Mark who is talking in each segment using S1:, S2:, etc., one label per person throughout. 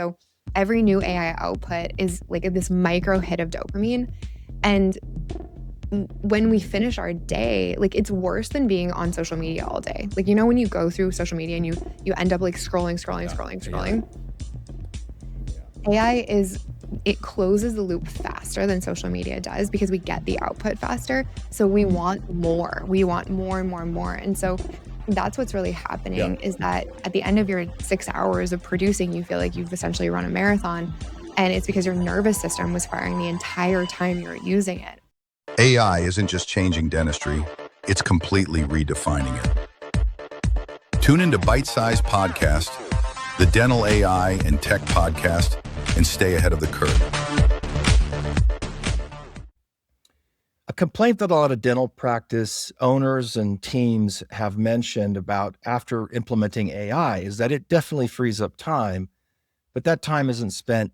S1: so every new AI output is like this micro hit of dopamine. And when we finish our day, like it's worse than being on social media all day. Like, you know, when you go through social media and you end up like scrolling. AI it closes the loop faster than social media does because we get the output faster. So we want more. We want more and more and more. And so that's what's really happening is that at the end of your 6 hours of producing, you feel like you've essentially run a marathon. And it's because your nervous system was firing the entire time you were using it.
S2: AI isn't just changing dentistry, it's completely redefining it. Tune into Bite-Sized Podcast, the Dental AI and Tech Podcast, and stay ahead of the curve.
S3: A complaint that a lot of dental practice owners and teams have mentioned about after implementing AI is that it definitely frees up time, but that time isn't spent,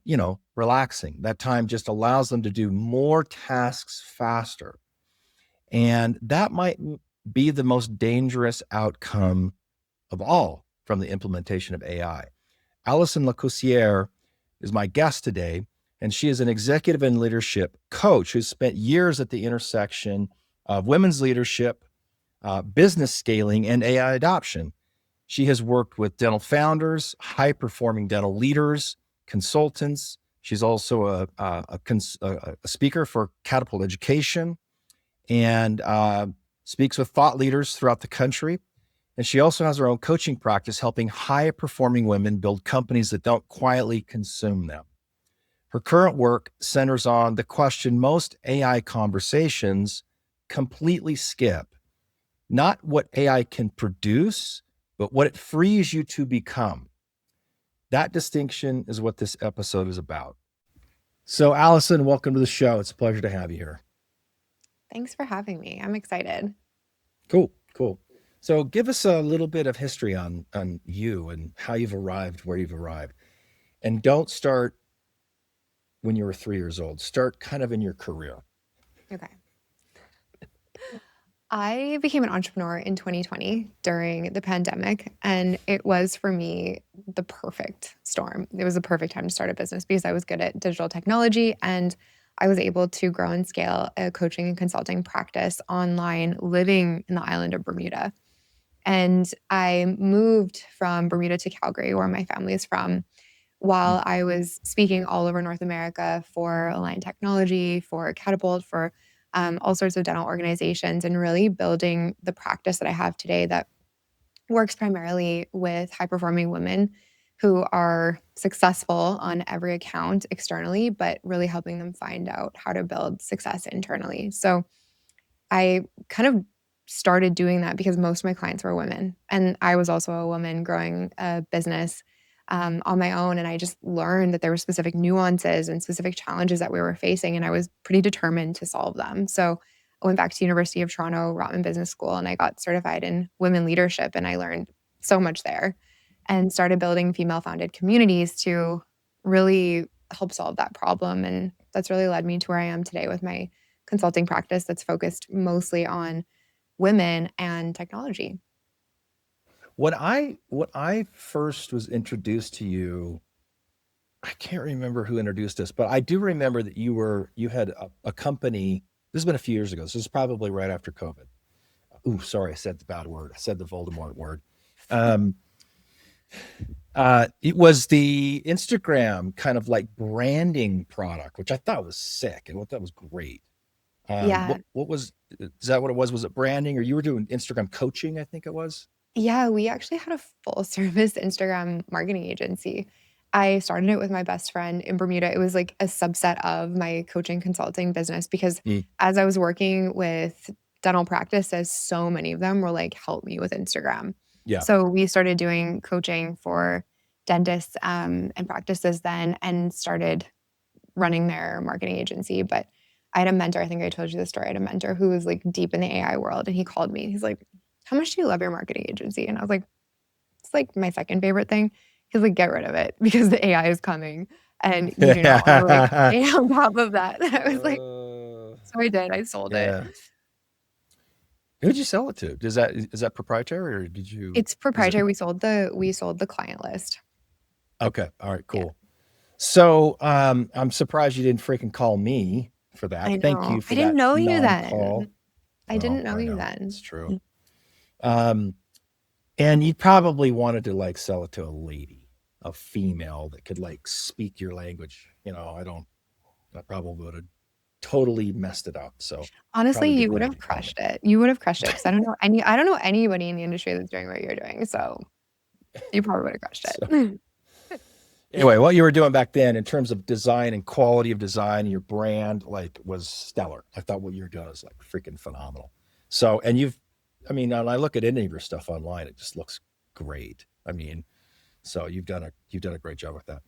S3: relaxing. That time just allows them to do more tasks faster. And that might be the most dangerous outcome of all from the implementation of AI. Allison Lacoursiere is my guest today, and she is an executive and leadership coach who's spent years at the intersection of women's leadership, business scaling, and AI adoption. She has worked with dental founders, high-performing dental leaders, consultants. She's also a speaker for Catapult Education and speaks with thought leaders throughout the country. And she also has her own coaching practice, helping high-performing women build companies that don't quietly consume them. Her current work centers on the question most AI conversations completely skip, not what AI can produce, but what it frees you to become. That distinction is what this episode is about. So, Allison, welcome to the show. It's a pleasure to have you here.
S1: Thanks for having me. I'm excited.
S3: Cool. So give us a little bit of history on you and how you've arrived, where you've arrived. And don't start when you were 3 years old. Start kind of in your career.
S1: Okay. I became an entrepreneur in 2020 during the pandemic, and it was for me the perfect storm. It was the perfect time to start a business because I was good at digital technology and I was able to grow and scale a coaching and consulting practice online living in the island of Bermuda. And I moved from Bermuda to Calgary, where my family is from, while I was speaking all over North America for Align Technology, for Catapult, for all sorts of dental organizations, and really building the practice that I have today that works primarily with high-performing women who are successful on every account externally, but really helping them find out how to build success internally. So I kind of started doing that because most of my clients were women. And I was also a woman growing a business on my own. And I just learned that there were specific nuances and specific challenges that we were facing. And I was pretty determined to solve them. So I went back to University of Toronto, Rotman Business School, and I got certified in women leadership. And I learned so much there and started building female-founded communities to really help solve that problem. And that's really led me to where I am today with my consulting practice that's focused mostly on women and technology.
S3: When I first was introduced to you, I can't remember who introduced us, but I do remember that you had a company. This has been a few years ago. So this is probably right after COVID. Ooh, sorry, I said the bad word. I said the Voldemort word. It was the Instagram kind of like branding product, which I thought was sick and what that was great.
S1: Yeah.
S3: Is that what it was? Was it branding, or you were doing Instagram coaching? I think it was.
S1: Yeah, we actually had a full service Instagram marketing agency. I started it with my best friend in Bermuda. It was like a subset of my coaching consulting business because as I was working with dental practices, so many of them were like, help me with Instagram.
S3: Yeah.
S1: So we started doing coaching for dentists and practices then and started running their marketing agency. But I had a mentor, I think I told you the story, I had a mentor who was like deep in the AI world, and he called me. He's like, how much do you love your marketing agency? And I was like, it's like my second favorite thing. He's like, get rid of it because the AI is coming and you do not want to like pay on top of that. And I was like, so I did. I sold it.
S3: Who did you sell it to? Is that proprietary, or did you?
S1: It's proprietary. We sold the client list.
S3: Okay. All right. Cool. So I'm surprised you didn't freaking call me for that.
S1: I
S3: Thank
S1: know.
S3: you
S1: I
S3: for
S1: didn't
S3: that
S1: know you
S3: non-call.
S1: then. I
S2: Oh,
S1: didn't know
S2: I
S1: you
S2: know.
S1: then.
S2: It's true.
S3: Um, and you probably wanted to like sell it to a lady, a female that could like speak your language. I probably would have totally messed it up. So
S1: Honestly,
S3: probably
S1: you
S3: didn't
S1: would
S3: need
S1: have
S3: to call me.
S1: crushed it. You would have crushed it because I don't know anybody in the industry that's doing what you're doing. So you probably would have crushed
S3: So
S1: it.
S3: anyway, what you were doing back then in terms of design and quality of design, your brand like was stellar. I thought what you were doing was like freaking phenomenal. So, and when I look at any of your stuff online, it just looks great. So you've done a great job with that.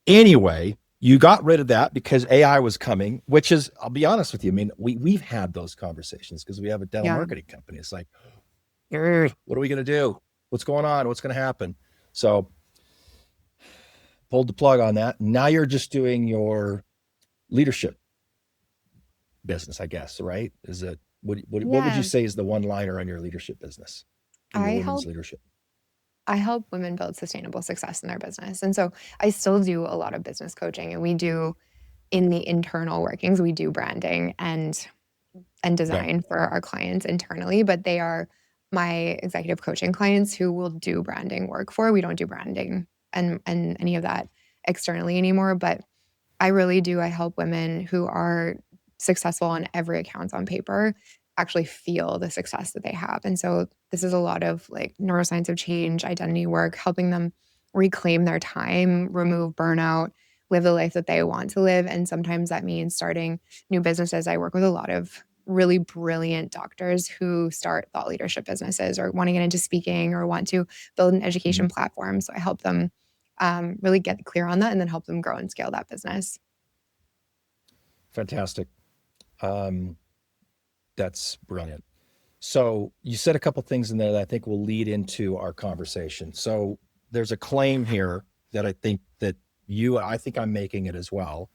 S3: Anyway, you got rid of that because AI was coming, which is, I'll be honest with you. We've had those conversations because we have a dental
S1: Yeah.
S3: marketing company. It's like, what are we going to do? What's going on? What's going to happen? So pulled the plug on that. Now you're just doing your leadership business, I guess, right? Is it what would you
S1: Yeah.
S3: say is the one liner on your leadership business in
S1: I
S3: your women's
S1: help
S3: leadership?
S1: I help women build sustainable success in their business. And so I still do a lot of business coaching, and we do in the internal workings, we do branding and
S3: Okay.
S1: design for our clients internally, but they are my executive coaching clients who will do branding work for. We don't do branding and any of that externally anymore, but I really do. I help women who are successful on every account on paper actually feel the success that they have. And so this is a lot of like neuroscience of change, identity work, helping them reclaim their time, remove burnout, live the life that they want to live. And sometimes that means starting new businesses. I work with a lot of really brilliant doctors who start thought leadership businesses or want to get into speaking or want to build an
S3: Mhm.
S1: education platform. So I help them really get clear on that and then help them grow and scale that business.
S3: Fantastic. Um, that's brilliant. So you said a couple things in there that I think will lead into our conversation. So there's a claim here that I think I'm making it as well,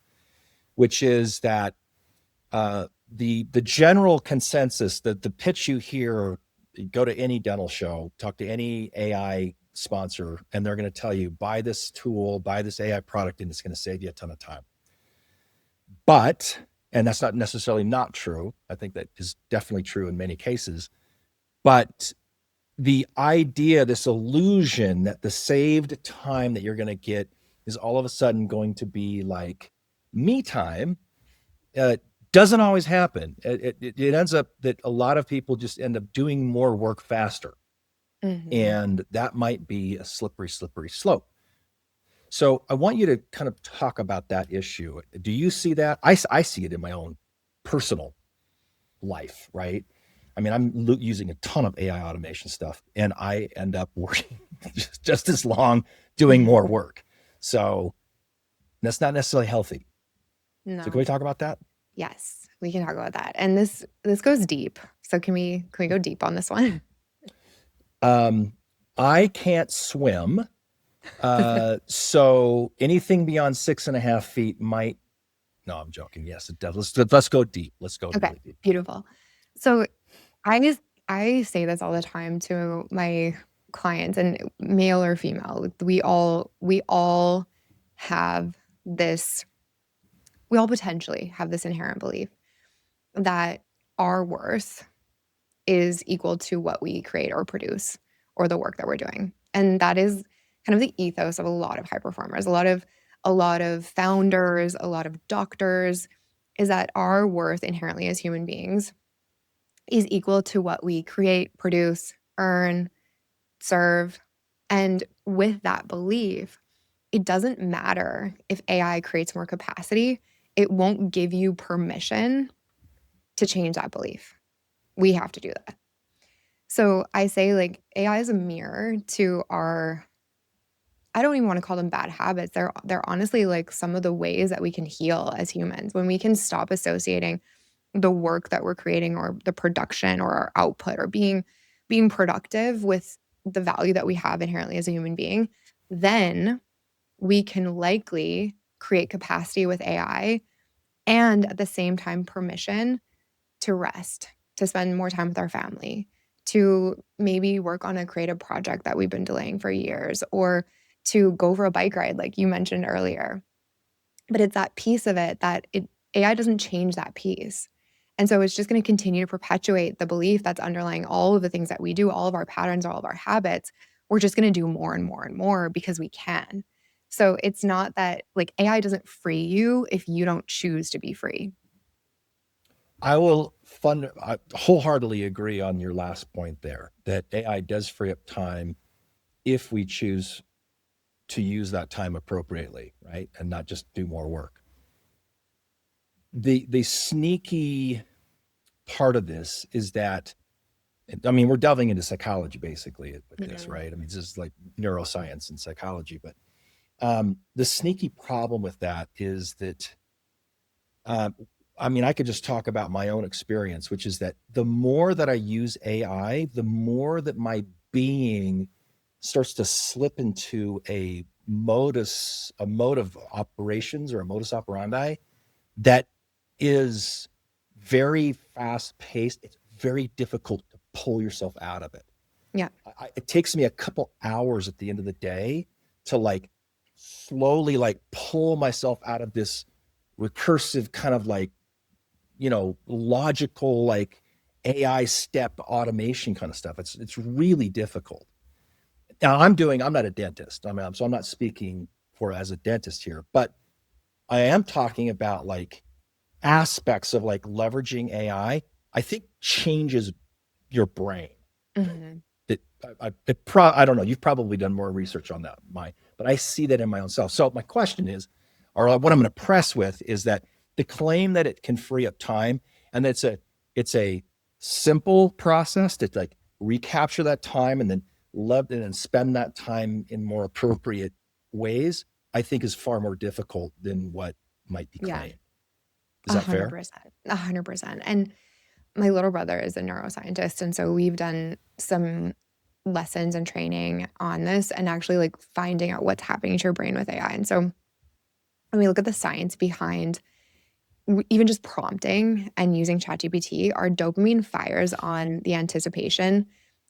S3: which is that the general consensus, that the pitch you hear, you go to any dental show, talk to any AI sponsor, and they're going to tell you, buy this tool, buy this AI product, and it's going to save you a ton of time. But, and that's not necessarily not true. I think that is definitely true in many cases. But the idea, this illusion that the saved time that you're going to get is all of a sudden going to be like me time, uh, doesn't always happen. It ends up that a lot of people just end up doing more work faster.
S1: Mhm.
S3: And that might be a slippery, slippery slope. So I want you to kind of talk about that issue. Do you see that? I see it in my own personal life, right? I'm using a ton of AI automation stuff, and I end up working just as long doing more work. So that's not necessarily healthy. So can we
S1: No.
S3: talk about that?
S1: Yes, we can talk about that. And this goes deep. So can we go deep on this one?
S3: Um, I can't swim. So anything beyond 6.5 feet might, no, I'm joking. Yes, it does. Let's go deep. Let's go
S1: Okay,
S3: really deep.
S1: beautiful. So I say this all the time to my clients and male or female. We all have this we all potentially have this inherent belief that our worth is equal to what we create or produce or the work that we're doing. And that is kind of the ethos of a lot of high performers, a lot of founders, a lot of doctors, is that our worth inherently as human beings is equal to what we create, produce, earn, serve. And with that belief, it doesn't matter if AI creates more capacity, it won't give you permission to change that belief. We have to do that. So I say like AI is a mirror to our I don't even want to call them bad habits. They're honestly like some of the ways that we can heal as humans. When we can stop associating the work that we're creating or the production or our output or being productive with the value that we have inherently as a human being, then we can likely create capacity with AI and at the same time permission to rest, to spend more time with our family, to maybe work on a creative project that we've been delaying for years, or to go for a bike ride, like you mentioned earlier. But it's that piece of it that AI doesn't change that piece. And so it's just going to continue to perpetuate the belief that's underlying all of the things that we do, all of our patterns, all of our habits. We're just going to do more and more and more because we can. So it's not that like AI doesn't free you if you don't choose to be free.
S3: I wholeheartedly agree on your last point there, that AI does free up time if we choose to use that time appropriately, right? And not just do more work. The sneaky part of this is that, I mean, we're delving into psychology basically with this, right? I mean, this is like neuroscience and psychology, but the sneaky problem with that is that, I mean, I could just talk about my own experience, which is that the more that I use AI, the more that my being starts to slip into a mode of operations or a modus operandi that is very fast paced. It's very difficult to pull yourself out of it.
S1: Yeah.
S3: It takes me a couple hours at the end of the day to like slowly like pull myself out of this recursive kind of like, you know, logical, like AI step automation kind of stuff. It's really difficult. Now I'm not a dentist. I mean, so I'm not speaking as a dentist here, but I am talking about like aspects of like leveraging AI, I think changes your brain.
S1: Mm-hmm.
S3: I don't know. You've probably done more research on that, but I see that in my own self. So my question is, or what I'm going to press with is that the claim that it can free up time and that it's a simple process to like recapture that time and then spend that time in more appropriate ways, I think is far more difficult than what might be claimed. Is that fair?
S1: 100%. And my little brother is a neuroscientist. And so we've done some lessons and training on this and actually like finding out what's happening to your brain with AI. And so when we look at the science behind even just prompting and using ChatGPT, our dopamine fires on the anticipation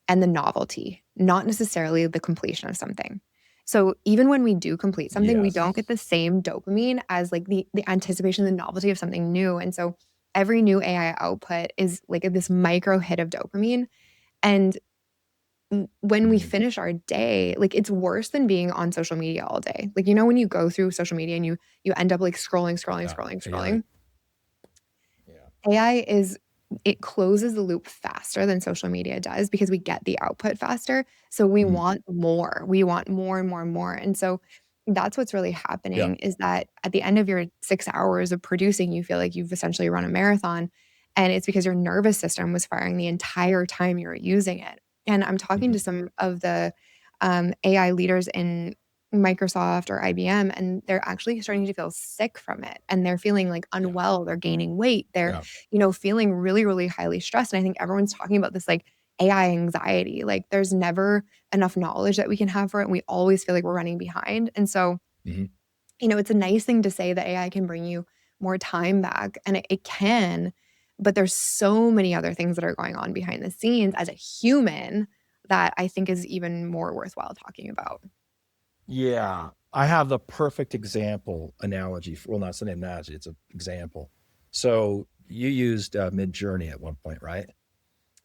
S1: and the novelty, not necessarily the completion of something. So even when we do complete something, we don't get the same dopamine as like the anticipation, the novelty of something new. And so every new AI output is like this micro hit of dopamine. And when we finish our day, like it's worse than being on social media all day. Like, you know, when you go through social media and you end up like scrolling. AI it closes the loop faster than social media does because we get the output faster. So we want more. We want more and more and more. And so that's what's really happening is that at the end of your 6 hours of producing, you feel like you've essentially run a marathon. And it's because your nervous system was firing the entire time you were using it. And I'm talking to some of the AI leaders in Microsoft or IBM, and they're actually starting to feel sick from it. And they're feeling like unwell. They're gaining weight. They're, feeling really, really highly stressed. And I think everyone's talking about this like AI anxiety. Like there's never enough knowledge that we can have for it. And we always feel like we're running behind. And so, it's a nice thing to say that AI can bring you more time back. And it can, but there's so many other things that are going on behind the scenes as a human that I think is even more worthwhile talking about.
S3: Yeah, I have the perfect analogy. Well, not an analogy, it's an example. So you used Midjourney at one point, right?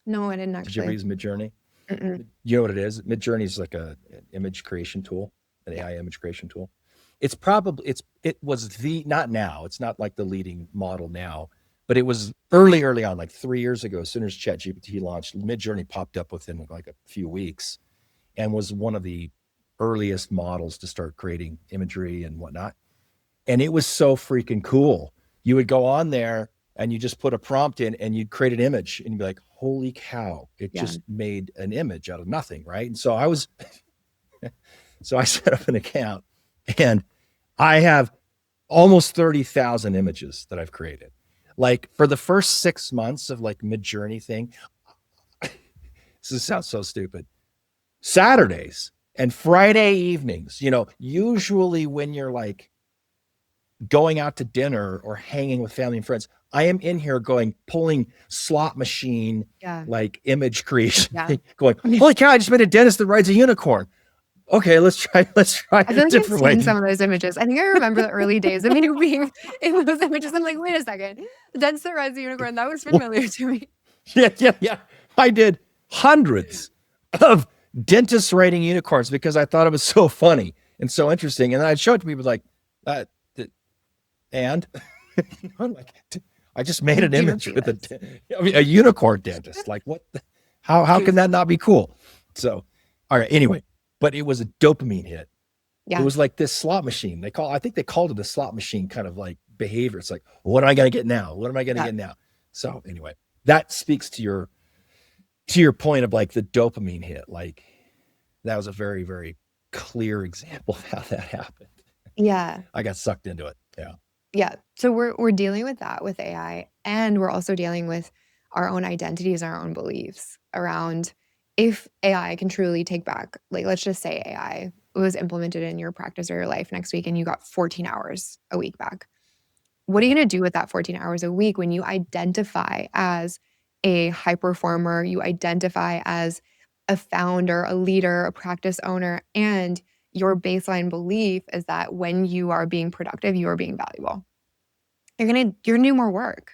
S1: No, I didn't actually.
S3: Did you ever use Midjourney? You know what it is? Midjourney is like an image creation tool, an AI image creation tool. It was not now, it's not like the leading model now, but it was early on, like 3 years ago, as soon as ChatGPT launched, Midjourney popped up within like a few weeks and was one of the earliest models to start creating imagery and whatnot. And it was so freaking cool. You would go on there and you just put a prompt in and you'd create an image and you'd be like, holy cow, it just made an image out of nothing, right? And so I set up an account and I have almost 30,000 images that I've created. Like for the first 6 months of like Midjourney thing, this sounds so stupid. Saturdays and Friday evenings, usually when you're like going out to dinner or hanging with family and friends, I am in here pulling slot machine, like image creation, going, holy cow, I just met a dentist that rides a unicorn. okay, let's try
S1: I
S3: a
S1: feel like I've
S3: different way.
S1: seen some of those images. I think I remember the early days of me being in those images. I'm like, wait a second. That's the Red Unicorn. That was familiar to me.
S3: Yeah. I did hundreds of dentists writing unicorns because I thought it was so funny and so interesting. And then I'd show it to people like, and I'm like, I just made an image with a unicorn dentist. Like, what? How can that not be cool? So, all right. Anyway, but it was a dopamine hit.
S1: Yeah.
S3: It was like this slot machine. I think they called it a slot machine kind of like behavior. It's like, what am I going to get now? What am I going to get now? So anyway, that speaks to your point of like the dopamine hit. Like that was a very, very clear example of how that happened.
S1: Yeah.
S3: I got sucked into it. Yeah.
S1: Yeah. So we're dealing with that with AI, and we're also dealing with our own identities, our own beliefs around if AI can truly take back, like, let's just say AI was implemented in your practice or your life next week and you got 14 hours a week back. What are you going to do with that 14 hours a week when you identify as a high performer, you identify as a founder, a leader, a practice owner, and your baseline belief is that when you are being productive, you are being valuable. You're gonna do more work.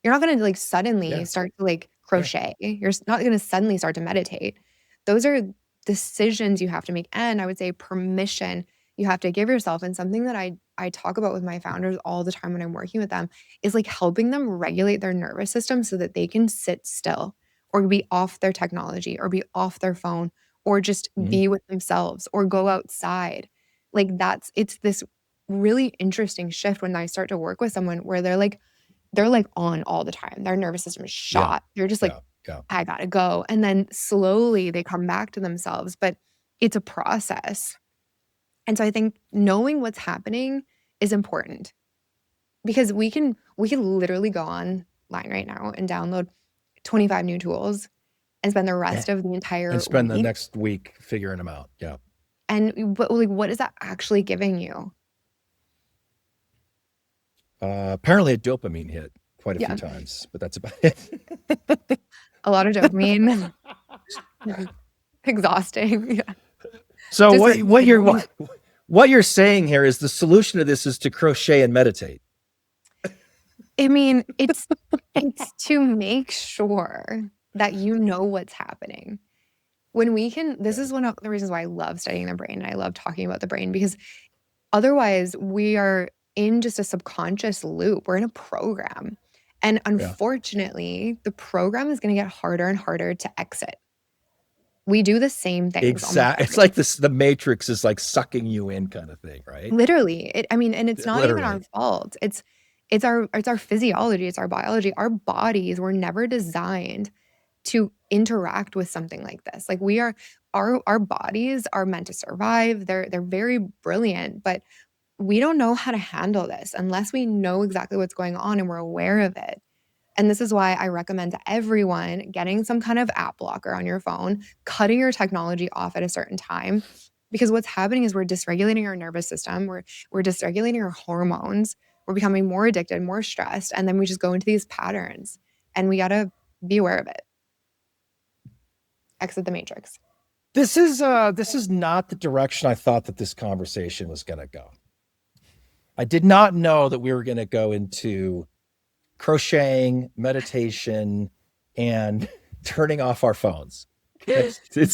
S1: You're not gonna like suddenly start to like crochet. You're not gonna suddenly start to meditate. Those are decisions you have to make. And I would say permission you have to give yourself. And something that I talk about with my founders all the time when I'm working with them is like helping them regulate their nervous system so that they can sit still or be off their technology or be off their phone or just be with themselves or go outside. Like it's this really interesting shift when I start to work with someone where they're on all the time. Their nervous system is shot. They're just like, I gotta go. And then slowly they come back to themselves, but it's a process. And so I think knowing what's happening is important because we can literally go online right now and download 25 new tools and spend the rest of the entire
S3: and spend
S1: week.
S3: the next week figuring them out. Yeah.
S1: But like, what is that actually giving you?
S3: Apparently a dopamine hit quite a few times, but that's about it.
S1: A lot of dopamine. Exhausting. Yeah.
S3: So what you're saying here is the solution to this is to crochet and meditate.
S1: I mean, it's to make sure that you know what's happening. When we can, this is one of the reasons why I love studying the brain and I love talking about the brain, because otherwise we are in just a subconscious loop. We're in a program. And unfortunately, the program is going to get harder and harder to exit. We do the same things.
S3: Exactly. It's like the matrix is like sucking you in kind of thing, right?
S1: Literally. And it's not even our fault. It's our physiology. It's our biology. Our bodies were never designed to interact with something like this. Like our bodies are meant to survive. They're very brilliant, but we don't know how to handle this unless we know exactly what's going on and we're aware of it. And this is why I recommend to everyone getting some kind of app blocker on your phone, cutting your technology off at a certain time, because what's happening is we're dysregulating our nervous system. We're dysregulating our hormones. We're becoming more addicted, more stressed, and then we just go into these patterns. And we got to be aware of it. Exit the matrix.
S3: This is not the direction I thought that this conversation was going to go. I did not know that we were going to go into crocheting, meditation, and turning off our phones. This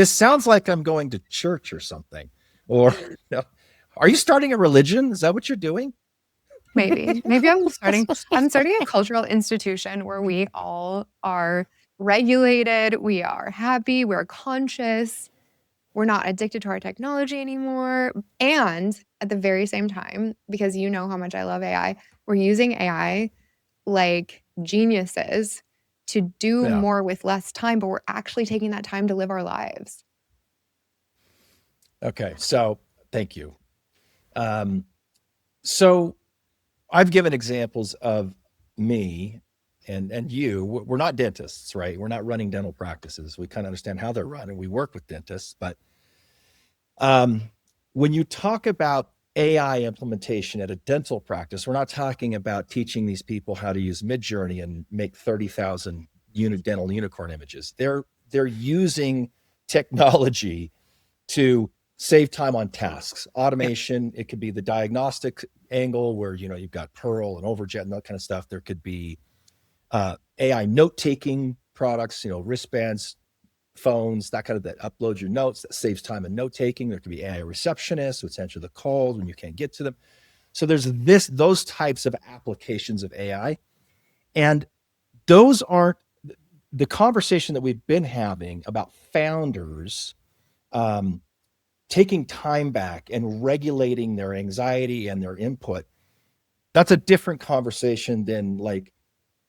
S3: sounds like I'm going to church or something. Or are you starting a religion? Is that what you're doing?
S1: Maybe I'm starting a cultural institution where we all are regulated, we are happy, we're conscious, we're not addicted to our technology anymore. And at the very same time, because you know how much I love AI, we're using AI like geniuses to do more with less time, but we're actually taking that time to live our lives.
S3: Okay, so thank you. So I've given examples of me and you. We're not dentists, right? We're not running dental practices. We kind of understand how they're run and we work with dentists. But when you talk about AI implementation at a dental practice, we're not talking about teaching these people how to use Midjourney and make 30,000 dental unicorn images. They're using technology to save time on tasks. Automation, it could be the diagnostic angle where, you've got Pearl and Overjet and that kind of stuff. There could be AI note-taking products, wristbands, phones, that kind of, that uploads your notes, that saves time in note-taking. There could be AI receptionists, which answer the calls when you can't get to them. So there's those types of applications of AI. And those aren't the conversation that we've been having about founders taking time back and regulating their anxiety and their input. That's a different conversation than like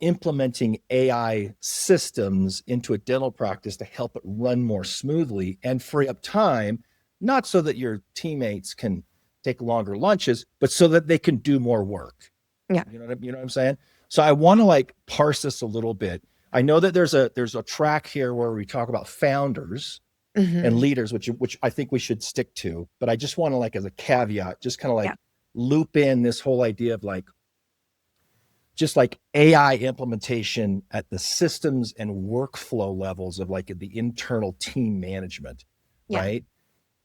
S3: implementing AI systems into a dental practice to help it run more smoothly and free up time, not so that your teammates can take longer lunches, but so that they can do more work.
S1: Yeah.
S3: You know what I'm saying? So I want to like parse this a little bit. I know that there's a track here where we talk about founders and leaders, which I think we should stick to, but I just want to, like, as a caveat, just kind of like loop in this whole idea of like, just like AI implementation at the systems and workflow levels of like the internal team management, right?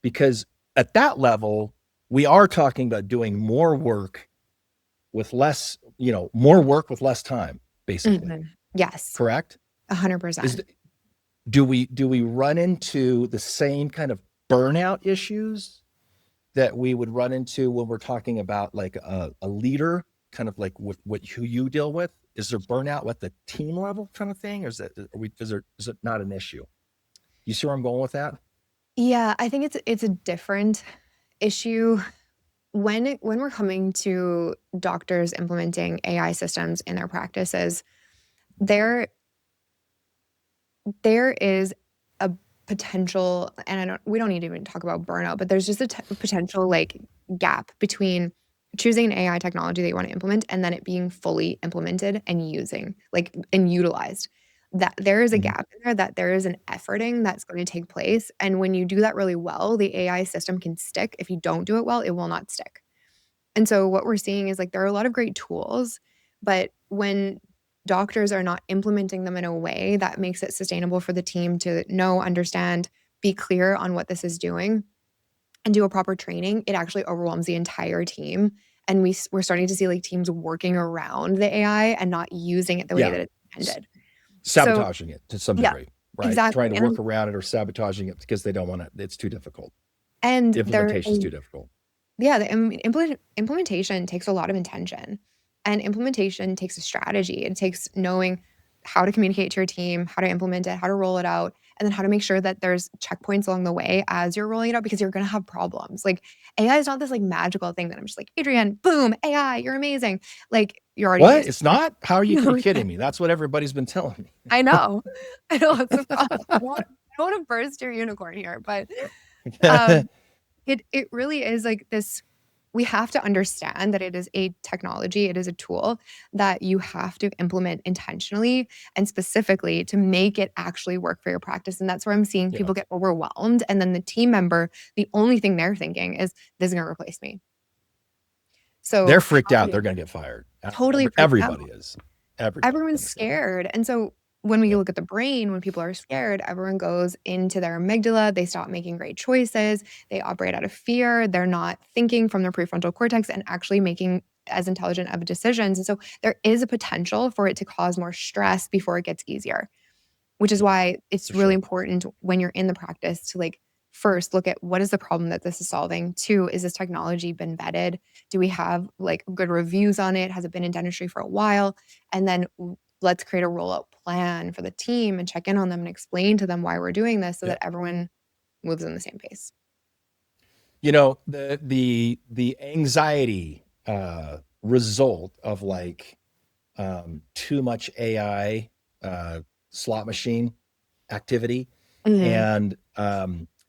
S3: Because at that level, we are talking about doing more work with less, more work with less time, basically.
S1: Yes.
S3: Correct?
S1: 100%.
S3: Do we run into the same kind of burnout issues that we would run into when we're talking about like a leader, kind of like with who you deal with? Is there burnout at the team level kind of thing? Or is it not an issue? You see where I'm going with that?
S1: Yeah, I think it's a different issue when we're coming to doctors implementing AI systems in their practices. There is a potential, and we don't need to even talk about burnout, but there's just a potential like gap between choosing an AI technology that you want to implement and then it being fully implemented and utilized. That there is a gap in there, that there is an efforting that's going to take place. And when you do that really well, the AI system can stick. If you don't do it well, it will not stick. And so what we're seeing is like there are a lot of great tools, but when doctors are not implementing them in a way that makes it sustainable for the team to know, understand, be clear on what this is doing, and do a proper training, it actually overwhelms the entire team. And we're starting to see like teams working around the AI and not using it the way that it's intended.
S3: Sabotaging it to some degree, right?
S1: Exactly.
S3: Trying to work around it or sabotaging it because they don't want it. It's too difficult.
S1: And
S3: the implementation is too difficult.
S1: Yeah, the implementation takes a lot of intention, and implementation takes a strategy. It takes knowing how to communicate to your team, how to implement it, how to roll it out, and then how to make sure that there's checkpoints along the way as you're rolling it out, because you're going to have problems. Like AI is not this like magical thing that I'm just like, Adrian, boom, AI, you're amazing. Like you're already
S3: What? It's not? How are you kidding me? That's what everybody's been telling me.
S1: I know. I know. It's I don't want to burst your unicorn here, but it really is like this. We have to understand that it is a technology, it is a tool that you have to implement intentionally and specifically to make it actually work for your practice. And that's where I'm seeing people get overwhelmed. And then the team member, the only thing they're thinking is, this is going to replace me. So
S3: they're freaked out. They're going to get fired.
S1: Totally.
S3: Everybody is.
S1: Everyone's scared. And so when we look at the brain, when people are scared, everyone goes into their amygdala. They stop making great choices. They operate out of fear. They're not thinking from their prefrontal cortex and actually making as intelligent of decisions. And so there is a potential for it to cause more stress before it gets easier, which is why it's really important when you're in the practice to like first look at what is the problem that this is solving. 2, is this technology been vetted? Do we have like good reviews on it? Has it been in dentistry for a while? And then let's create a rollout plan for the team and check in on them and explain to them why we're doing this so that everyone moves in the same pace.
S3: The anxiety result of like too much AI slot machine activity and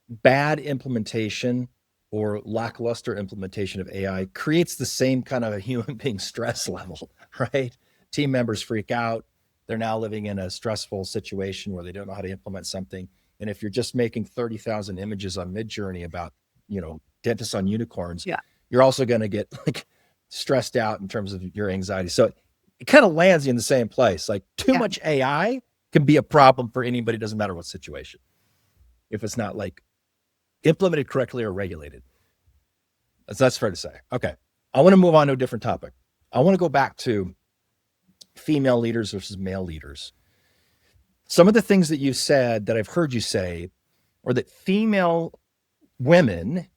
S3: bad implementation or lackluster implementation of AI creates the same kind of a human being stress level, right? Team members freak out. They're now living in a stressful situation where they don't know how to implement something. And if you're just making 30,000 images on Midjourney about, dentists on unicorns, you're also going to get like stressed out in terms of your anxiety. So it kind of lands you in the same place. Like too much AI can be a problem for anybody. It doesn't matter what situation. If it's not like implemented correctly or regulated. That's fair to say. Okay. I want to move on to a different topic. I want to go back to female leaders versus male leaders. Some of the things that you said that I've heard you say are that female women,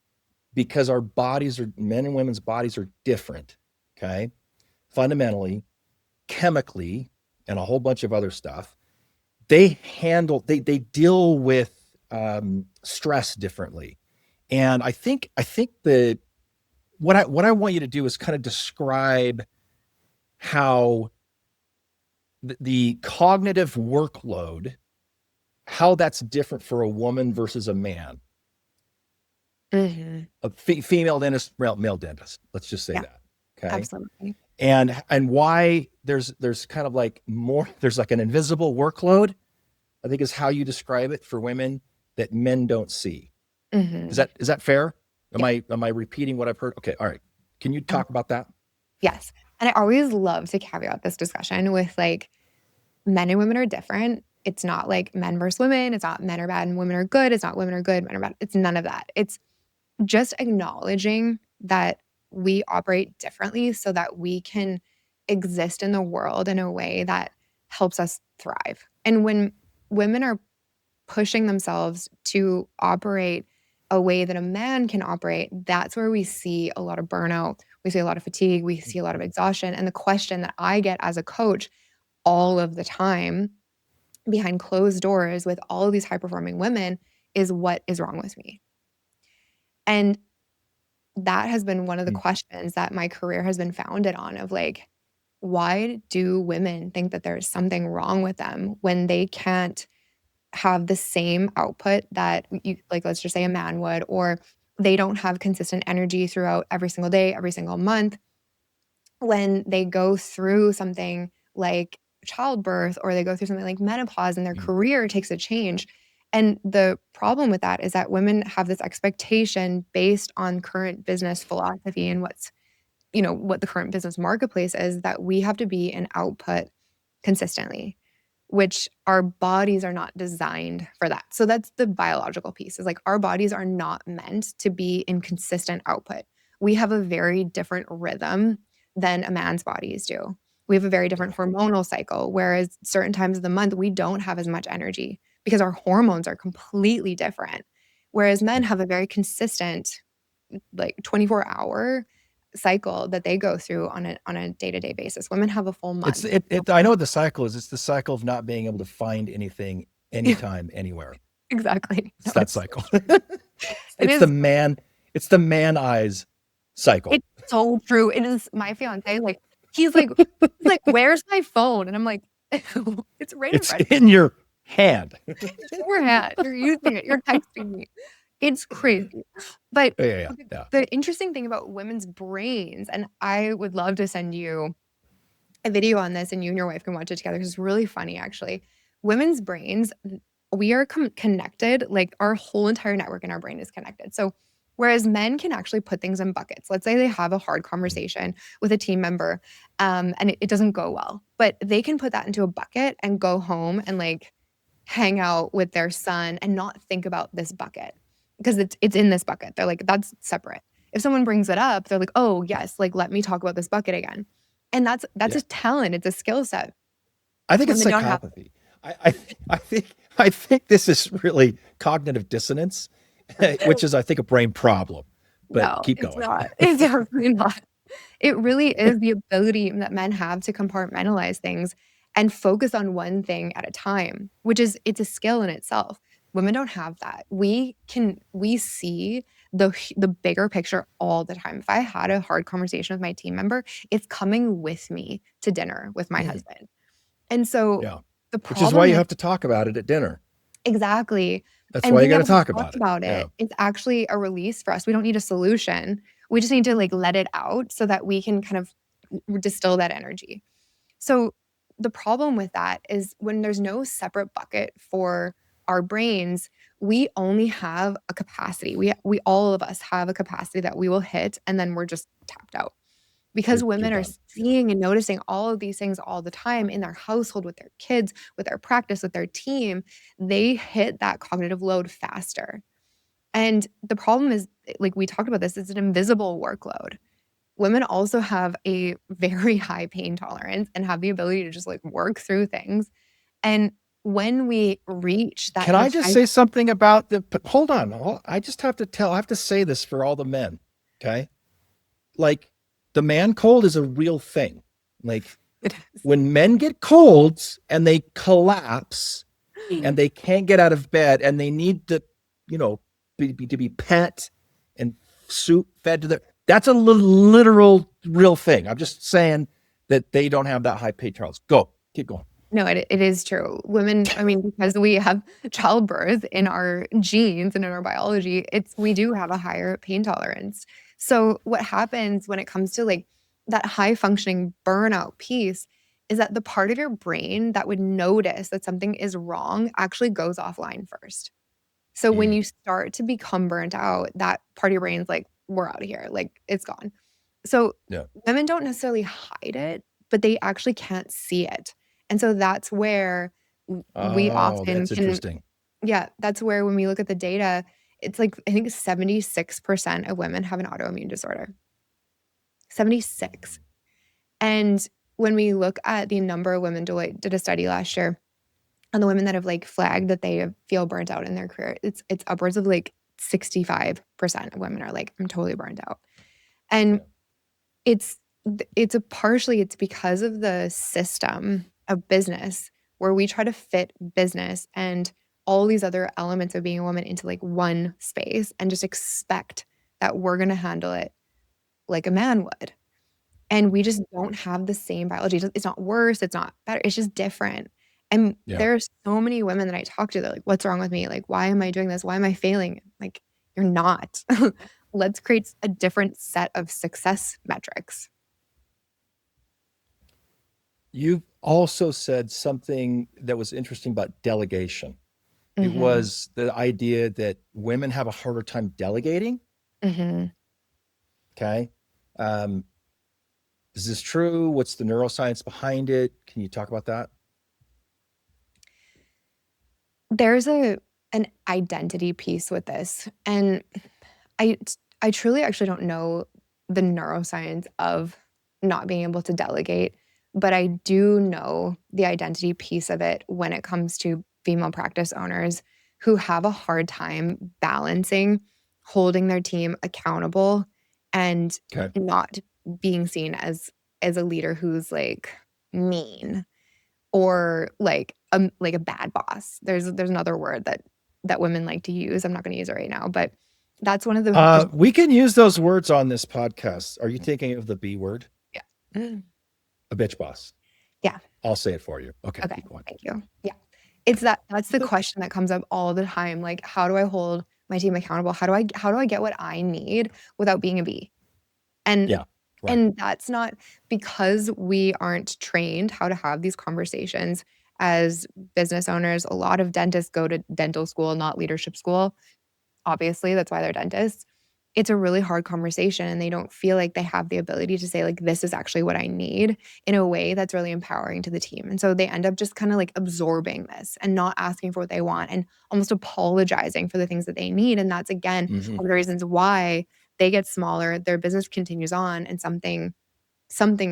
S3: because our bodies are, men and women's bodies are different, okay? Fundamentally, chemically, and a whole bunch of other stuff, they deal with stress differently. And I think that what I want you to do is kind of describe how the cognitive workload, how that's different for a woman versus a man.
S1: Mm-hmm.
S3: A female dentist, male dentist. Let's just say that. Okay.
S1: Absolutely.
S3: And why there's kind of like more, there's like an invisible workload, I think is how you describe it for women that men don't see.
S1: Mm-hmm.
S3: Is that fair? Am I repeating what I've heard? Okay. All right. Can you talk about that?
S1: Yes. And I always love to caveat this discussion with like, men and women are different. It's not like men versus women. It's not men are bad and women are good. It's not women are good, men are bad. It's none of that. It's just acknowledging that we operate differently so that we can exist in the world in a way that helps us thrive. And when women are pushing themselves to operate a way that a man can operate, that's where we see a lot of burnout. We see a lot of fatigue. We see a lot of exhaustion. And the question that I get as a coach all of the time behind closed doors with all of these high-performing women is, what is wrong with me? And that has been one of the questions that my career has been founded on, of like, why do women think that there's something wrong with them when they can't have the same output that you, like, let's just say a man would, or they don't have consistent energy throughout every single day, every single month, when they go through something like childbirth or they go through something like menopause and their career takes a change. And the problem with that is that women have this expectation based on current business philosophy and what's, what the current business marketplace is, that we have to be an output consistently, which our bodies are not designed for that. So that's the biological piece, is like our bodies are not meant to be in consistent output. We have a very different rhythm than a man's bodies do. We have a very different hormonal cycle, whereas certain times of the month, we don't have as much energy because our hormones are completely different. Whereas men have a very consistent, like 24-hour cycle that they go through on a day-to-day basis. Women have a full month.
S3: I know what the cycle is. It's the cycle of not being able to find anything, anytime, anywhere.
S1: Exactly.
S3: It's that cycle. It's the man eyes cycle.
S1: It's so true. It is. My fiance, like, he's like, where's my phone? And I'm like, it's right in front of you.
S3: In your hand.
S1: It's your hand. You're using it. You're texting me. It's crazy. But the interesting thing about women's brains, and I would love to send you a video on this and you and your wife can watch it together because it's really funny, actually. Women's brains, we are connected, like our whole entire network in our brain is connected. So whereas men can actually put things in buckets. Let's say they have a hard conversation with a team member and it doesn't go well, but they can put that into a bucket and go home and like hang out with their son and not think about this bucket because it's in this bucket. They're like, that's separate. If someone brings it up, they're like, oh yes, like let me talk about this bucket again. And that's a talent. It's a skill set.
S3: I think it's psychopathy. I think this is really cognitive dissonance, which is, I think, a brain problem. But
S1: no,
S3: keep going.
S1: It's not. It's really not. It really is the ability that men have to compartmentalize things and focus on one thing at a time, it's a skill in itself. Women don't have that. We see the bigger picture all the time. If I had a hard conversation with my team member, it's coming with me to dinner with my husband. And so the problem,
S3: which is why you have to talk about it at dinner.
S1: Exactly.
S3: That's why you got to talk about it.
S1: Yeah. It's actually a release for us. We don't need a solution. We just need to like let it out so that we can kind of distill that energy. So the problem with that is when there's no separate bucket for our brains, we only have a capacity. We all of us have a capacity that we will hit and then we're just tapped out. Because women are seeing and noticing all of these things all the time in their household, with their kids, with their practice, with their team, they hit that cognitive load faster. And the problem is, like we talked about this, it's an invisible workload. Women also have a very high pain tolerance and have the ability to just like work through things. And when we reach that
S3: Can
S1: kind
S3: I
S1: of
S3: just
S1: high,
S3: say something about hold on. I just have to I have to say this for all the men. Okay. Like the man cold is a real thing. Like
S1: it
S3: when men get colds and they collapse and
S1: is.
S3: they can't get out of bed and they need to, you know, to be pet and soup fed to their, that's a literal real thing. I'm just saying that they don't have that high pain tolerance. Go, keep going.
S1: No, it is true. Women, I mean, because we have childbirth in our genes and in our biology, we do have a higher pain tolerance. So what happens when it comes to like that high functioning burnout piece is that the part of your brain that would notice that something is wrong actually goes offline first. So when
S3: Mm,
S1: you start to become burnt out, that part of your brain's like, we're out of here, like it's gone. So
S3: yeah.
S1: women don't necessarily hide it, but they actually can't see it. And so that's where we
S3: Oh,
S1: often
S3: that's
S1: can,
S3: interesting.
S1: yeah, that's where when we look at the data, it's like, I think 76% of women have an autoimmune disorder. 76. And when we look at the number of women, Deloitte did a study last year on the women that have like flagged that they feel burnt out in their career. It's upwards of like 65% of women are like, I'm totally burnt out. And
S3: Yeah.
S1: it's it's because of the system of business where we try to fit business and all these other elements of being a woman into like one space and just expect that we're going to handle it like a man would. And we just don't have the same biology. It's not worse, it's not better, it's just different. And
S3: Yeah.
S1: there's so many women that I talk to, they're like, "What's wrong with me? Like, why am I doing this? Why am I failing?" Like, "You're not." Let's create a different set of success metrics.
S3: You've also said something that was interesting about delegation. It
S1: Mhm,
S3: was the idea that women have a harder time delegating.
S1: mhm.
S3: Okay. Um, is this true? What's the neuroscience behind it? Can you talk about that?
S1: There's an identity piece with this, and I I truly actually don't know the neuroscience of not being able to delegate, but I do know the identity piece of it when it comes to female practice owners who have a hard time balancing holding their team accountable and
S3: Okay.
S1: not being seen as a leader who's like mean or like a bad boss. There's another word that women like to use. I'm not gonna use it right now, but that's one of the just
S3: We can use those words on this podcast. Are you thinking of the B word?
S1: yeah. Mm.
S3: A bitch boss.
S1: Yeah,
S3: I'll say it for you. Okay,
S1: okay,
S3: keep going.
S1: thank you. Yeah. That's the question that comes up all the time, like, how do I hold my team accountable? How do I get what I need without being a bee? And
S3: Yeah, right.
S1: and that's not because we aren't trained how to have these conversations as business owners. A lot of dentists go to dental school, not leadership school. Obviously, that's why they're dentists. It's a really hard conversation and they don't feel like they have the ability to say like, "This is actually what I need," in a way that's really empowering to the team. And so they end up just kinda like absorbing this and not asking for what they want and almost apologizing for the things that they need. And that's again
S3: Hmm.
S1: one of the reasons why they get smaller, their business continues on, and something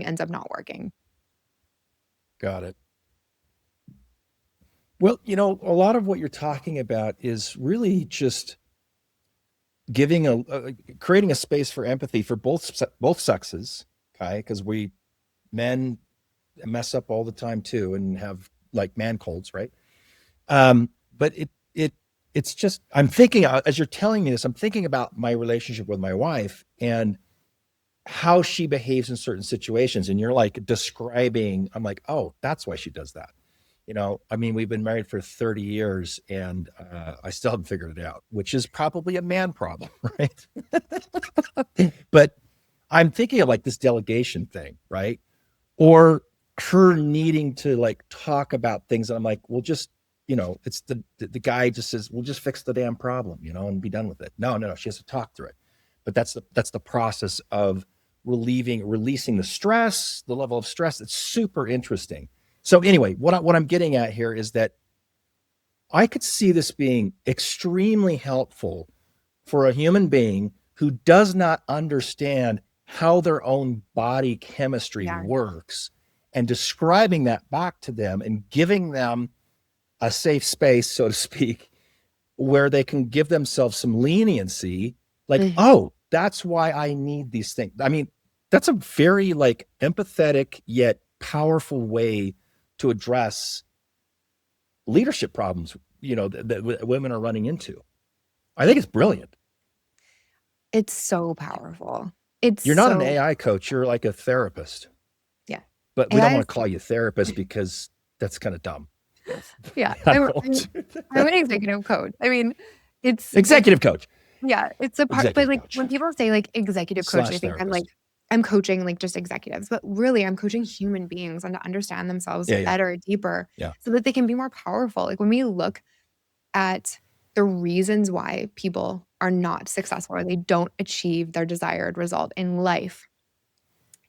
S1: ends up not working.
S3: Got it. Well, a lot of what you're talking about is really just giving creating a space for empathy for both sexes. Okay, because we men mess up all the time too and have like man colds, right? But it's just I'm thinking as you're telling me this, I'm thinking about my relationship with my wife and how she behaves in certain situations. And you're like describing, I'm like, oh, that's why she does that. I mean, we've been married for 30 years and I still haven't figured it out, which is probably a man problem, right? But I'm thinking of like this delegation thing, right? Or her needing to like talk about things. And I'm like, well, just, it's the guy just says, we'll just fix the damn problem, and be done with it. No, no, no. She has to talk through it. But that's the process of releasing the stress, the level of stress. It's super interesting. So anyway, what I'm getting at here is that I could see this being extremely helpful for a human being who does not understand how their own body chemistry
S1: Yeah.
S3: works and describing that back to them and giving them a safe space, so to speak, where they can give themselves some leniency, like,
S1: Mhm.
S3: oh, that's why I need these things. I mean, that's a very like empathetic yet powerful way to address leadership problems, that women are running into. I think it's brilliant.
S1: It's so powerful. It's
S3: You're not an
S1: so
S3: AI coach, you're like a therapist.
S1: Yeah.
S3: But we don't
S1: AI
S3: want
S1: is
S3: to call you therapist because that's kind of dumb.
S1: Yeah.
S3: I
S1: I'm
S3: don't.
S1: I'm an executive coach. I mean, it's
S3: Executive coach.
S1: yeah, it's a part, but
S3: Executive
S1: like
S3: coach
S1: when people say like executive coach, they
S3: slash
S1: think I'm like
S3: therapist.
S1: I'm coaching like just executives, but really I'm coaching human beings and to understand themselves
S3: Yeah, yeah,
S1: better, deeper,
S3: yeah.
S1: so that they can be more powerful. Like when we look at the reasons why people are not successful or they don't achieve their desired result in life,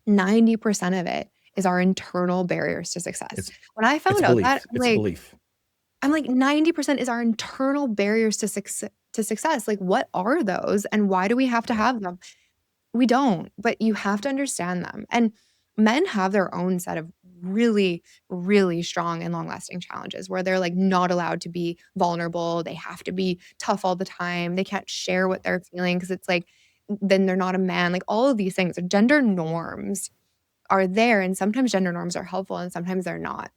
S1: 90% of it is our internal barriers to success.
S3: It's
S1: When I
S3: it's
S1: found out that,
S3: belief. It's belief.
S1: I'm like 90% is our internal barriers to success. Like what are those and why do we have to
S3: Yeah.
S1: have them? We don't, but you have to understand them. And men have their own set of really, really strong and long-lasting challenges where they're like not allowed to be vulnerable. They have to be tough all the time. They can't share what they're feeling because it's like then they're not a man. Like all of these things, gender norms are there, and sometimes gender norms are helpful and sometimes they're not.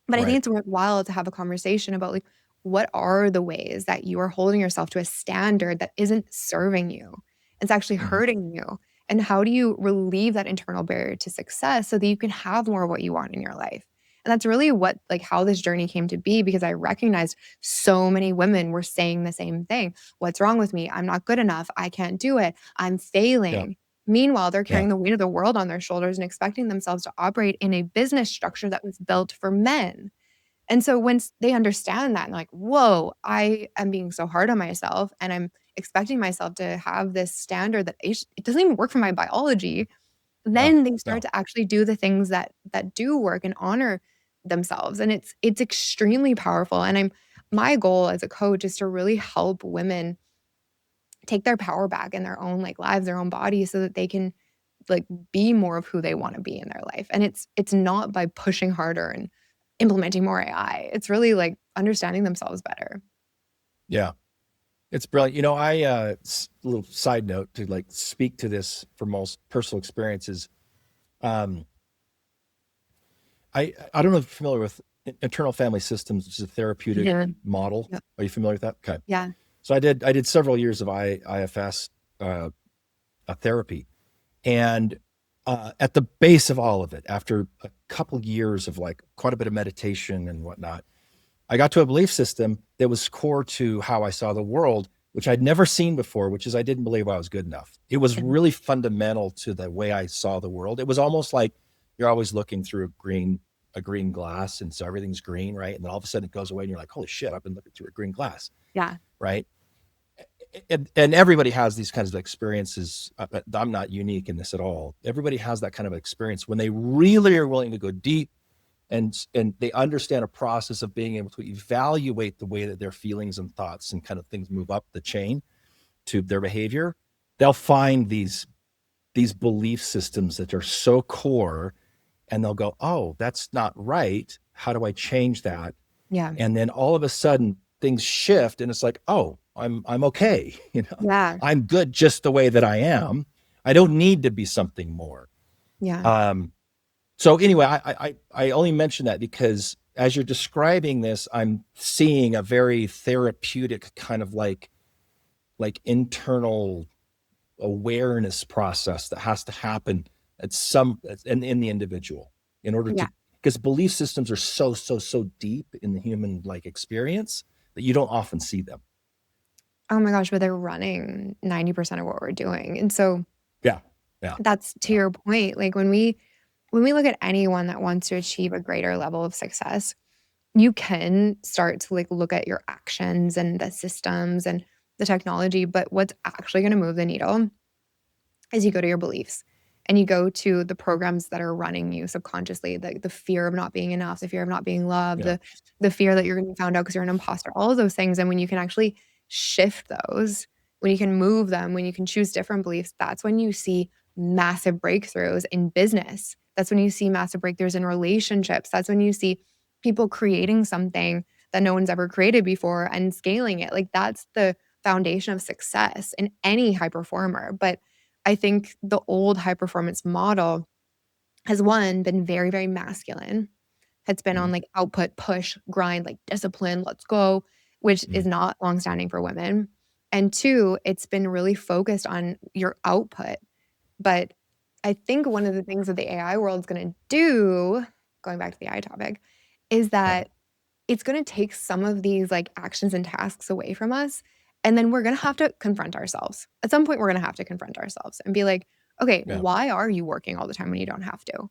S1: But I think
S3: Right.
S1: it's worthwhile to have a conversation about like what are the ways that you are holding yourself to a standard that isn't serving you? It's actually
S3: Mhm.
S1: hurting you. And how do you relieve that internal barrier to success so that you can have more of what you want in your life? And that's really what like how this journey came to be because I recognized so many women were saying the same thing. What's wrong with me? I'm not good enough. I can't do it. I'm
S3: Yeah.
S1: failing. Meanwhile, they're
S3: Yeah.
S1: carrying the weight of the world on their shoulders and expecting themselves to operate in a business structure that was built for men. And so once they understand that and like, whoa, I am being so hard on myself and I'm expecting myself to have this standard that it doesn't even work for my biology,
S3: No.
S1: then they start
S3: No.
S1: to actually do the things that do work and honor themselves. And it's extremely powerful. And my goal as a coach is to really help women take their power back in their own like lives, their own bodies so that they can like be more of who they want to be in their life. And it's not by pushing harder and implementing more AI. It's really like understanding themselves better.
S3: Yeah. It's brilliant. A little side note to like speak to this from most personal experiences. Um, I don't know if you're familiar with internal family systems, which is a therapeutic
S1: Yeah.
S3: model.
S1: Yep.
S3: Are you familiar with that? Okay.
S1: Yeah.
S3: So I did several years of IFS therapy, and at the base of all of it, after a couple years of like quite a bit of meditation and whatnot, I got to a belief system that was core to how I saw the world, which I'd never seen before, which is I didn't believe I was good enough. It was
S1: Mhm.
S3: really fundamental to the way I saw the world. It was almost like you're always looking through a green glass, and so everything's green, right? And then all of a sudden it goes away and you're like, holy shit, I've been looking through a green glass,
S1: Yeah.
S3: right? And everybody has these kinds of experiences. I'm not unique in this at all. Everybody has that kind of experience when they really are willing to go deep and they understand a process of being able to evaluate the way that their feelings and thoughts and kind of things move up the chain to their behavior. They'll find these belief systems that are so core, and they'll go, oh, that's not right. How do I change that?
S1: Yeah.
S3: And then all of a sudden things shift and it's like, oh, I'm okay.
S1: Yeah.
S3: I'm good just the way that I am. I don't need to be something more.
S1: Yeah.
S3: So anyway, I only mention that because as you're describing this, I'm seeing a very therapeutic kind of like internal awareness process that has to happen in the individual in order
S1: Yeah.
S3: to, because belief systems are so deep in the human like experience that you don't often see them.
S1: Oh my gosh, but they're running 90% of what we're doing. And so
S3: Yeah. Yeah.
S1: that's to
S3: Yeah.
S1: your point. Like when we look at anyone that wants to achieve a greater level of success, you can start to like look at your actions and the systems and the technology, but what's actually going to move the needle is you go to your beliefs and you go to the programs that are running you subconsciously, the fear of not being enough, the fear of not being loved,
S3: Yeah.
S1: the fear that you're going to be found out because you're an imposter, all of those things. And when you can actually shift those, when you can move them, when you can choose different beliefs, that's when you see massive breakthroughs in business. That's when you see massive breakthroughs in relationships. That's when you see people creating something that no one's ever created before and scaling it. Like that's the foundation of success in any high performer. But I think the old high performance model has one been very, very masculine. It's been on like output, push, grind, like discipline, let's go, which is not longstanding for women. And two, it's been really focused on your output. But I think one of the things that the AI world is going to do, going back to the AI topic, is that it's going to take some of these like actions and tasks away from us. And then we're going to have to confront ourselves. At some point, we're going to have to confront ourselves and be like, okay,
S3: Yeah.
S1: why are you working all the time when you don't have to?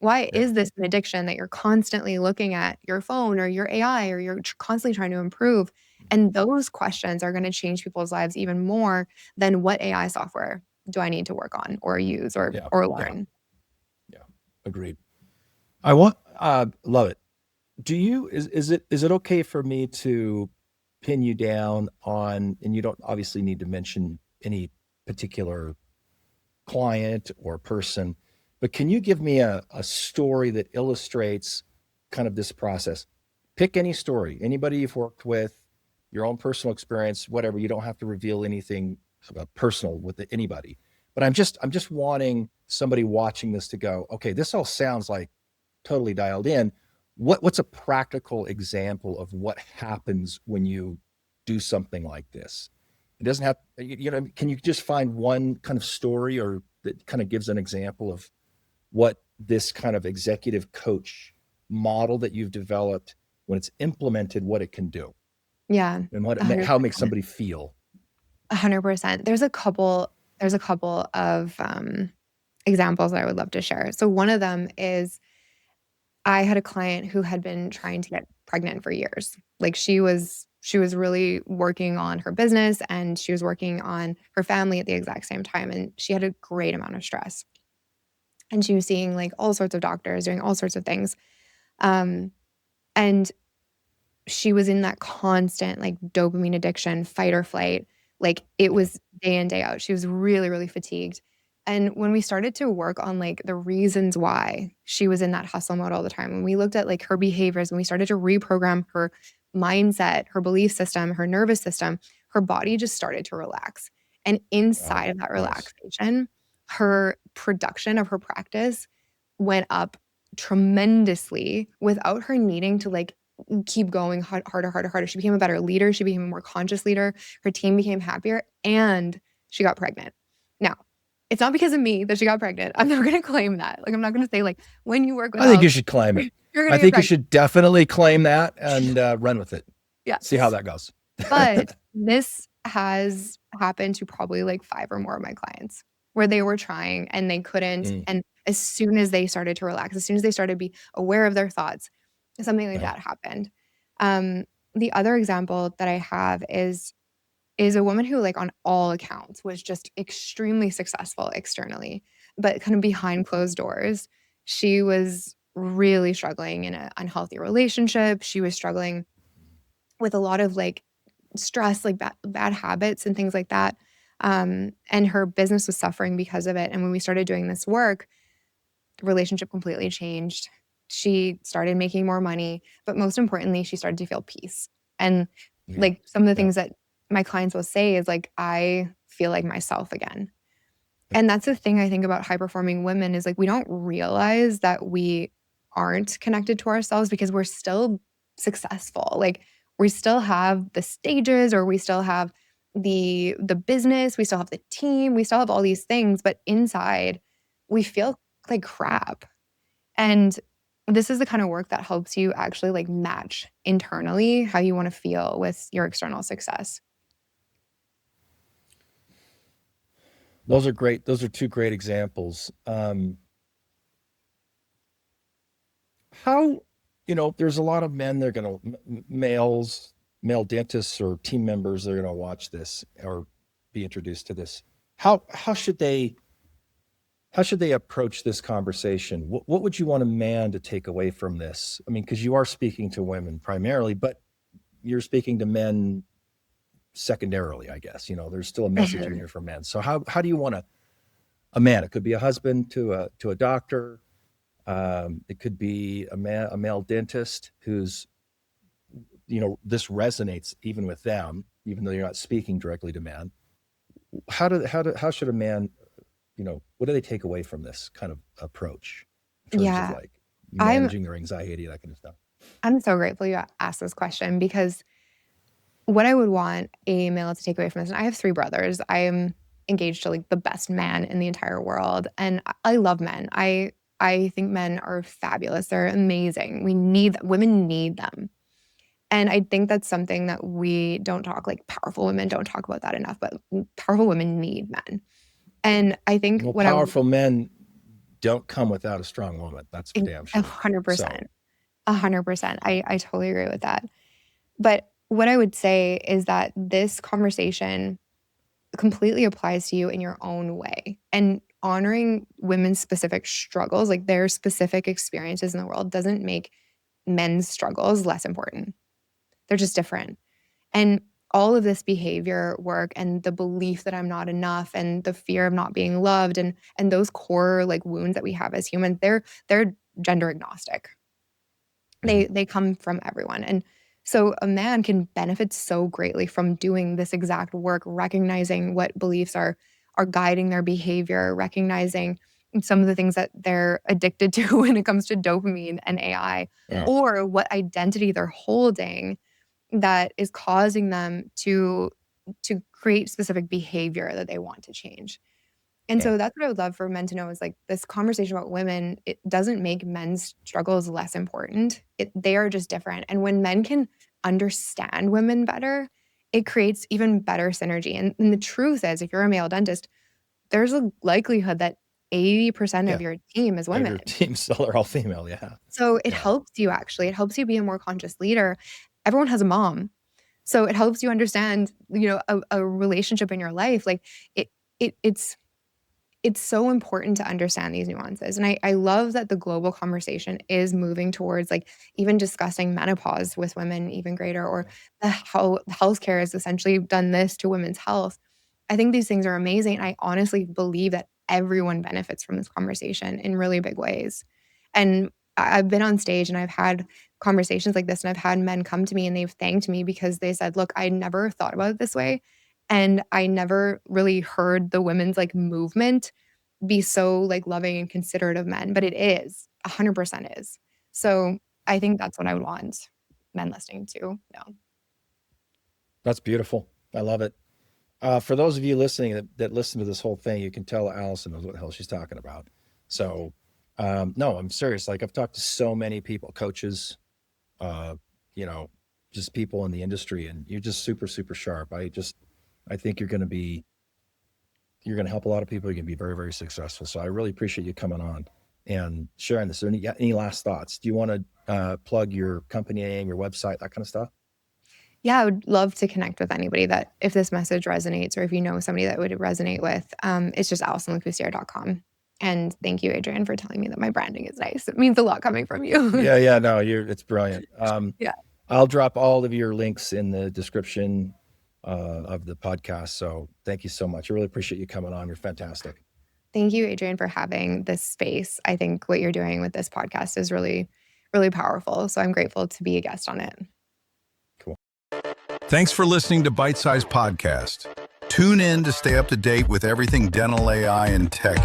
S1: Why
S3: Yeah.
S1: is this an addiction that you're constantly looking at your phone or your AI or you're constantly trying to improve? And those questions are going to change people's lives even more than what AI software do I need to work on or use or
S3: Yeah.
S1: learn?
S3: Yeah. Agreed. I want, love it. Is it okay for me to pin you down on, and you don't obviously need to mention any particular client or person, but can you give me a story that illustrates kind of this process? Pick any story, anybody you've worked with, your own personal experience, whatever. You don't have to reveal anything personal with anybody, but I'm just wanting somebody watching this to go, okay, this all sounds like totally dialed in. What's a practical example of what happens when you do something like this? It doesn't have, can you just find one kind of story or that kind of gives an example of what this kind of executive coach model that you've developed, when it's implemented, what it can do
S1: Yeah,
S3: and how it makes
S1: 100%.
S3: somebody feel?
S1: 100%. There's a couple of examples that I would love to share. So one of them is I had a client who had been trying to get pregnant for years. Like she was really working on her business and she was working on her family at the exact same time, and she had a great amount of stress. And she was seeing like all sorts of doctors, doing all sorts of things. Um, and she was in that constant like dopamine addiction, fight or flight. Like it
S3: Yeah.
S1: was day in, day out. She was really, really fatigued. And when we started to work on like the reasons why she was in that hustle mode all the time, when we looked at like her behaviors, when we started to reprogram her mindset, her belief system, her nervous system, her body just started to relax. And inside
S3: Wow.
S1: of that
S3: Nice.
S1: relaxation, her production of her practice went up tremendously without her needing to like keep going harder, harder, harder. She became a better leader. She became a more conscious leader. Her team became happier and she got pregnant. Now, it's not because of me that she got pregnant. I'm not going to claim that. Like, I'm not going to say like, when you work with
S3: I think you
S1: Allison,
S3: should claim it.
S1: you're going
S3: I
S1: to get
S3: think you
S1: pregnant.
S3: should definitely claim that and run with it.
S1: Yeah.
S3: See how that goes.
S1: But this has happened to probably like 5 or more of my clients where they were trying and they couldn't.
S3: Mm.
S1: And as soon as they started to relax, as soon as they started to be aware of their thoughts, something like
S3: Yeah.
S1: that happened. The other example that I have is a woman who, like, on all accounts was just extremely successful externally, but kind of behind closed doors, she was really struggling in an unhealthy relationship. She was struggling with a lot of like stress, like bad habits and things like that. And her business was suffering because of it. And when we started doing this work, the relationship completely changed. She started making more money, but most importantly, she started to feel peace. And
S3: Yeah.
S1: like some of the
S3: Yeah.
S1: things that my clients will say is like, I feel like myself again. And that's the thing I think about high performing women is like we don't realize that we aren't connected to ourselves because we're still successful. Like we still have the stages or we still have the business, we still have the team, we still have all these things, but inside we feel like crap. And this is the kind of work that helps you actually like match internally how you want to feel with your external success.
S3: Those are great. Those are two great examples. How, there's a lot of men, they're going to, male dentists or team members, they're going to watch this or be introduced to this. How should they approach this conversation? What would you want a man to take away from this? I mean, because you are speaking to women primarily, but you're speaking to men secondarily, I guess. There's still a message in here for men. So how do you want a man? It could be a husband to a doctor. It could be a male dentist who's, this resonates even with them, even though you're not speaking directly to men. How should a man, what do they take away from this kind of approach in terms of
S1: Yeah.
S3: like
S1: I'm
S3: managing their anxiety, that kind of stuff?
S1: I'm so grateful you asked this question, because what I would want a male to take away from this, and I have 3 brothers. I am engaged to like the best man in the entire world, and I love men. I think men are fabulous. They're amazing. Women need them. And I think that's something that we don't talk, like powerful women don't talk about that enough, but powerful women need men. And I think
S3: Well,
S1: what I would
S3: powerful men don't come without a strong woman. That's for damn sure.
S1: 100%. 100%. I totally agree with that. But what I would say is that this conversation completely applies to you in your own way. And honoring women's specific struggles, like their specific experiences in the world, doesn't make men's struggles less important. They're just different. And all of this behavior work and the belief that I'm not enough and the fear of not being loved and those core like wounds that we have as humans, they're gender agnostic. They come from everyone. And so a man can benefit so greatly from doing this exact work, recognizing what beliefs are guiding their behavior, recognizing some of the things that they're addicted to when it comes to dopamine and AI,
S3: Yeah.
S1: or what identity they're holding that is causing them to create specific behavior that they want to change. And
S3: Yeah.
S1: so that's what I would love for men to know, is like this conversation about women, it doesn't make men's struggles less important. They are just different. And when men can understand women better, it creates even better synergy. And the truth is, if you're a male dentist, there's a likelihood that 80% of
S3: Yeah.
S1: your team is women.
S3: Your team still are all female. Yeah.
S1: So it
S3: Yeah.
S1: helps you actually. It helps you be a more conscious leader. Everyone has a mom. So it helps you understand, a relationship in your life. Like it's so important to understand these nuances. And I love that the global conversation is moving towards like even discussing menopause with women even greater, or how healthcare has essentially done this to women's health. I think these things are amazing. I honestly believe that everyone benefits from this conversation in really big ways. And I've been on stage and I've had conversations like this, and I've had men come to me and they've thanked me because they said, look, I never thought about it this way. And I never really heard the women's like movement be so like loving and considerate of men, but it is 100% is. So I think that's what I would want men listening to know.
S3: That's beautiful. I love it. For those of you listening that listen to this whole thing, you can tell Allison knows what the hell she's talking about. So, no, I'm serious. Like I've talked to so many people, coaches, just people in the industry, and you're just super, super sharp. I think you're going to help a lot of people. You're going to be very, very successful. So I really appreciate you coming on and sharing this. Any last thoughts? Do you want to plug your company name, your website, that kind of stuff?
S1: Yeah, I would love to connect with anybody that, if this message resonates, or if you know somebody that would resonate with, it's just AllisonLacoursiere.com. And thank you, Adrian, for telling me that my branding is nice. It means a lot coming from you.
S3: Yeah, no, it's brilliant.
S1: Yeah.
S3: I'll drop all of your links in the description of the podcast. So thank you so much. I really appreciate you coming on. You're fantastic.
S1: Thank you, Adrian, for having this space. I think what you're doing with this podcast is really, really powerful. So I'm grateful to be a guest on it.
S3: Cool.
S2: Thanks for listening to Bite Size Podcast. Tune in to stay up to date with everything dental AI and tech